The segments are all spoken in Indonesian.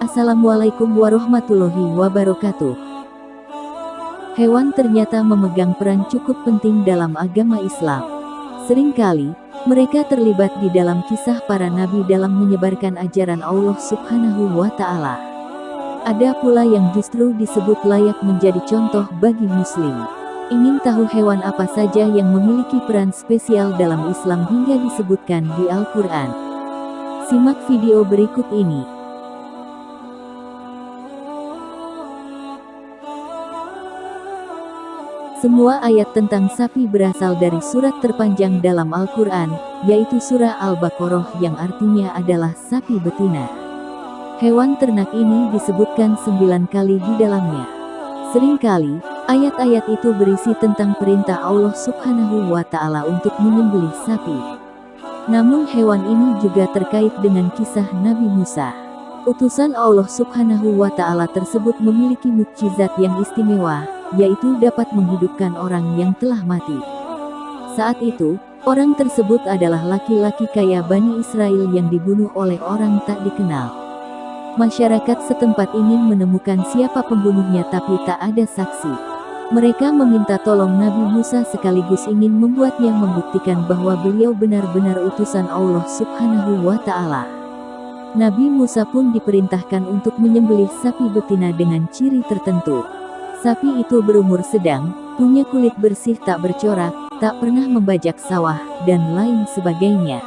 Assalamualaikum warahmatullahi wabarakatuh. Hewan ternyata memegang peran cukup penting dalam agama Islam. Seringkali, mereka terlibat di dalam kisah para nabi dalam menyebarkan ajaran Allah Subhanahu wa Ta'ala. Ada pula yang justru disebut layak menjadi contoh bagi Muslim. Ingin tahu hewan apa saja yang memiliki peran spesial dalam Islam hingga disebutkan di Al-Quran? Simak video berikut ini. Semua ayat tentang sapi berasal dari surat terpanjang dalam Al-Quran, yaitu surah Al-Baqarah yang artinya adalah sapi betina. Hewan ternak ini disebutkan 9 kali di dalamnya. Seringkali, ayat-ayat itu berisi tentang perintah Allah Subhanahu wa Ta'ala untuk menyembelih sapi. Namun hewan ini juga terkait dengan kisah Nabi Musa. Utusan Allah Subhanahu wa Ta'ala tersebut memiliki mukjizat yang istimewa, yaitu dapat menghidupkan orang yang telah mati. Saat itu, orang tersebut adalah laki-laki kaya Bani Israel yang dibunuh oleh orang tak dikenal. Masyarakat setempat ingin menemukan siapa pembunuhnya tapi tak ada saksi. Mereka meminta tolong Nabi Musa sekaligus ingin membuatnya membuktikan bahwa beliau benar-benar utusan Allah Subhanahu wa Ta'ala. Nabi Musa pun diperintahkan untuk menyembelih sapi betina dengan ciri tertentu. Sapi itu berumur sedang, punya kulit bersih tak bercorak, tak pernah membajak sawah, dan lain sebagainya.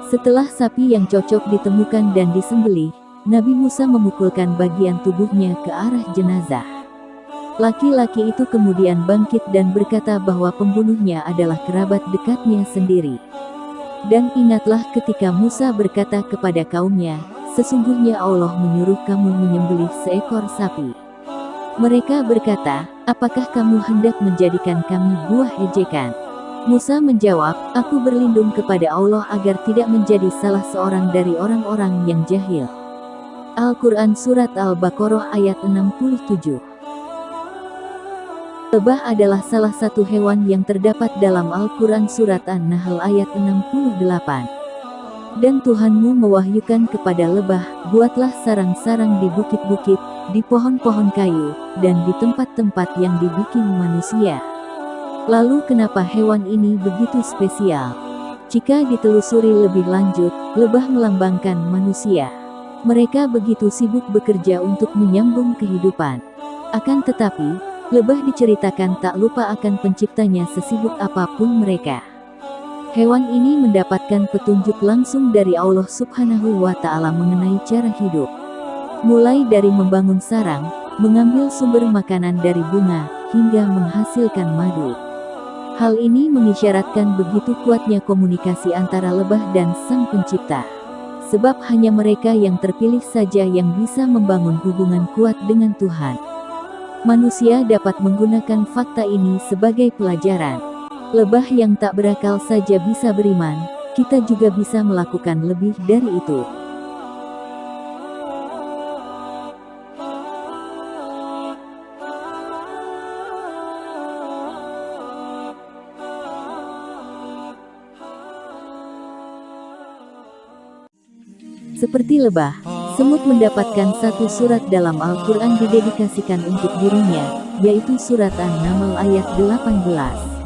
Setelah sapi yang cocok ditemukan dan disembelih, Nabi Musa memukulkan bagian tubuhnya ke arah jenazah. Laki-laki itu kemudian bangkit dan berkata bahwa pembunuhnya adalah kerabat dekatnya sendiri. Dan ingatlah ketika Musa berkata kepada kaumnya, sesungguhnya Allah menyuruh kamu menyembelih seekor sapi. Mereka berkata, apakah kamu hendak menjadikan kami buah ejekan? Musa menjawab, aku berlindung kepada Allah agar tidak menjadi salah seorang dari orang-orang yang jahil. Al-Quran Surat Al-Baqarah ayat 67. Lebah adalah salah satu hewan yang terdapat dalam Al-Quran Surat An-Nahl ayat 68. Dan Tuhanmu mewahyukan kepada lebah, buatlah sarang-sarang di bukit-bukit, di pohon-pohon kayu, dan di tempat-tempat yang dibikin manusia. Lalu kenapa hewan ini begitu spesial? Jika ditelusuri lebih lanjut, lebah melambangkan manusia. Mereka begitu sibuk bekerja untuk menyambung kehidupan. Akan tetapi, lebah diceritakan tak lupa akan penciptanya sesibuk apapun mereka. Hewan ini mendapatkan petunjuk langsung dari Allah Subhanahu wa Ta'ala mengenai cara hidup. Mulai dari membangun sarang, mengambil sumber makanan dari bunga, hingga menghasilkan madu. Hal ini mengisyaratkan begitu kuatnya komunikasi antara lebah dan Sang Pencipta. Sebab hanya mereka yang terpilih saja yang bisa membangun hubungan kuat dengan Tuhan. Manusia dapat menggunakan fakta ini sebagai pelajaran. Lebah yang tak berakal saja bisa beriman, kita juga bisa melakukan lebih dari itu. Seperti lebah, semut mendapatkan satu surat dalam Al-Quran didedikasikan untuk dirinya, yaitu surat An-Naml ayat 18.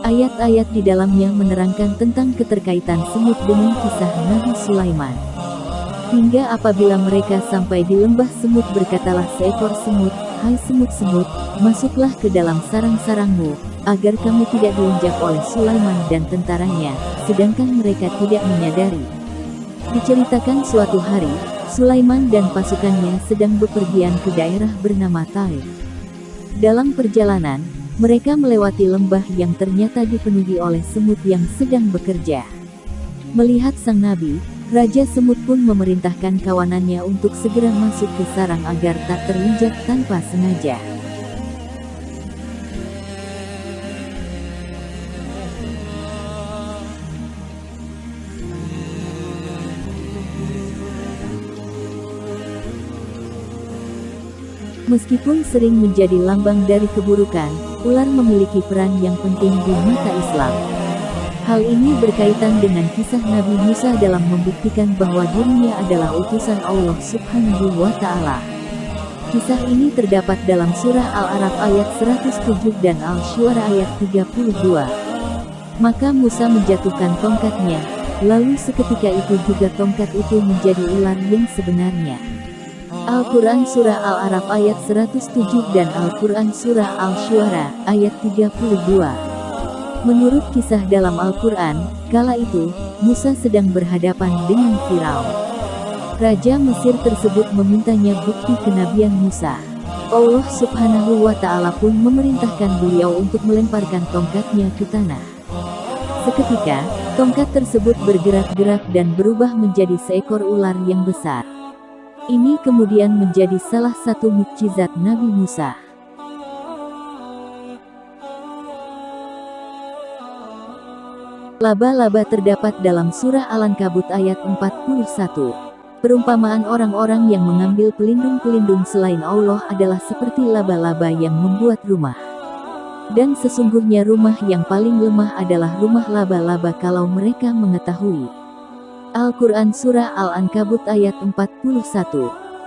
Ayat-ayat di dalamnya menerangkan tentang keterkaitan semut dengan kisah Nabi Sulaiman. Hingga apabila mereka sampai di lembah semut berkatalah seekor semut, hai semut-semut, masuklah ke dalam sarang-sarangmu, agar kamu tidak diinjak oleh Sulaiman dan tentaranya, sedangkan mereka tidak menyadari. Diceritakan suatu hari, Sulaiman dan pasukannya sedang bepergian ke daerah bernama Taif. Dalam perjalanan, mereka melewati lembah yang ternyata dipenuhi oleh semut yang sedang bekerja. Melihat sang nabi, Raja Semut pun memerintahkan kawanannya untuk segera masuk ke sarang agar tak terinjak tanpa sengaja. Meskipun sering menjadi lambang dari keburukan, ular memiliki peran yang penting di mata Islam. Hal ini berkaitan dengan kisah Nabi Musa dalam membuktikan bahwa dirinya adalah utusan Allah Subhanahu wa Ta'ala. Kisah ini terdapat dalam surah Al-A'raf ayat 107 dan Al-Syu'ara ayat 32. Maka Musa menjatuhkan tongkatnya, lalu seketika itu juga tongkat itu menjadi ular yang sebenarnya. Al-Quran Surah Al-A'raf ayat 107 dan Al-Quran Surah Al-Syu'ara ayat 32. Menurut kisah dalam Al-Quran, kala itu, Musa sedang berhadapan dengan Firaun. Raja Mesir tersebut memintanya bukti kenabian Musa. Allah Subhanahu wa Ta'ala pun memerintahkan beliau untuk melemparkan tongkatnya ke tanah. Seketika, tongkat tersebut bergerak-gerak dan berubah menjadi seekor ular yang besar. Ini kemudian menjadi salah satu mukjizat Nabi Musa. Laba-laba terdapat dalam surah Al-Ankabut ayat 41. Perumpamaan orang-orang yang mengambil pelindung-pelindung selain Allah adalah seperti laba-laba yang membuat rumah. Dan sesungguhnya rumah yang paling lemah adalah rumah laba-laba kalau mereka mengetahui. Al-Quran Surah Al-Ankabut ayat 41.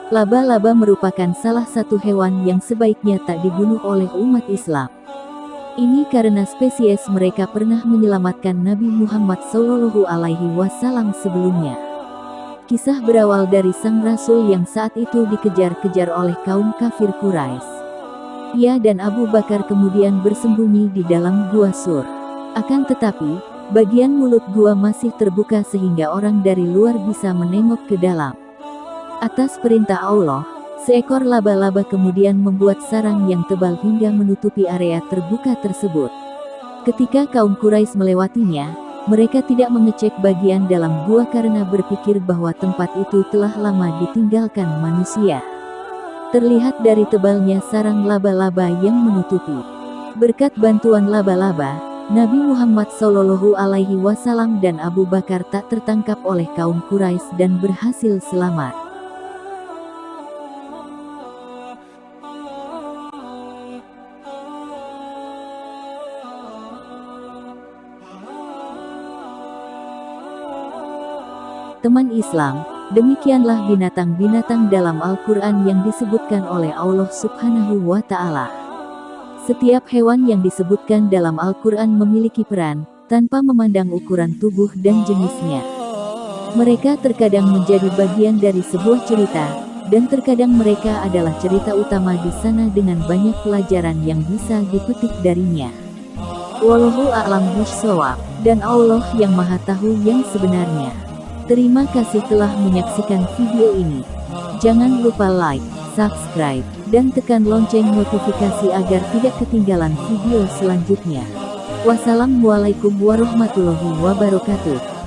Laba-laba merupakan salah satu hewan yang sebaiknya tak dibunuh oleh umat Islam. Ini karena spesies mereka pernah menyelamatkan Nabi Muhammad SAW sebelumnya. Kisah berawal dari sang Rasul yang saat itu dikejar-kejar oleh kaum kafir Quraisy. Ia dan Abu Bakar kemudian bersembunyi di dalam gua Sur. Akan tetapi, bagian mulut gua masih terbuka sehingga orang dari luar bisa menengok ke dalam. Atas perintah Allah, seekor laba-laba kemudian membuat sarang yang tebal hingga menutupi area terbuka tersebut. Ketika kaum Quraisy melewatinya, mereka tidak mengecek bagian dalam gua karena berpikir bahwa tempat itu telah lama ditinggalkan manusia. Terlihat dari tebalnya sarang laba-laba yang menutupi. Berkat bantuan laba-laba, Nabi Muhammad SAW dan Abu Bakar tak tertangkap oleh kaum Quraisy dan berhasil selamat. Teman Islam, demikianlah binatang-binatang dalam Al-Quran yang disebutkan oleh Allah Subhanahu wa Ta'ala. Setiap hewan yang disebutkan dalam Al-Quran memiliki peran, tanpa memandang ukuran tubuh dan jenisnya. Mereka terkadang menjadi bagian dari sebuah cerita, dan terkadang mereka adalah cerita utama di sana dengan banyak pelajaran yang bisa dipetik darinya. Wallahu a'lam bishshawab, dan Allah yang Maha Tahu yang sebenarnya. Terima kasih telah menyaksikan video ini. Jangan lupa like, subscribe, dan tekan lonceng notifikasi agar tidak ketinggalan video selanjutnya. Wassalamualaikum warahmatullahi wabarakatuh.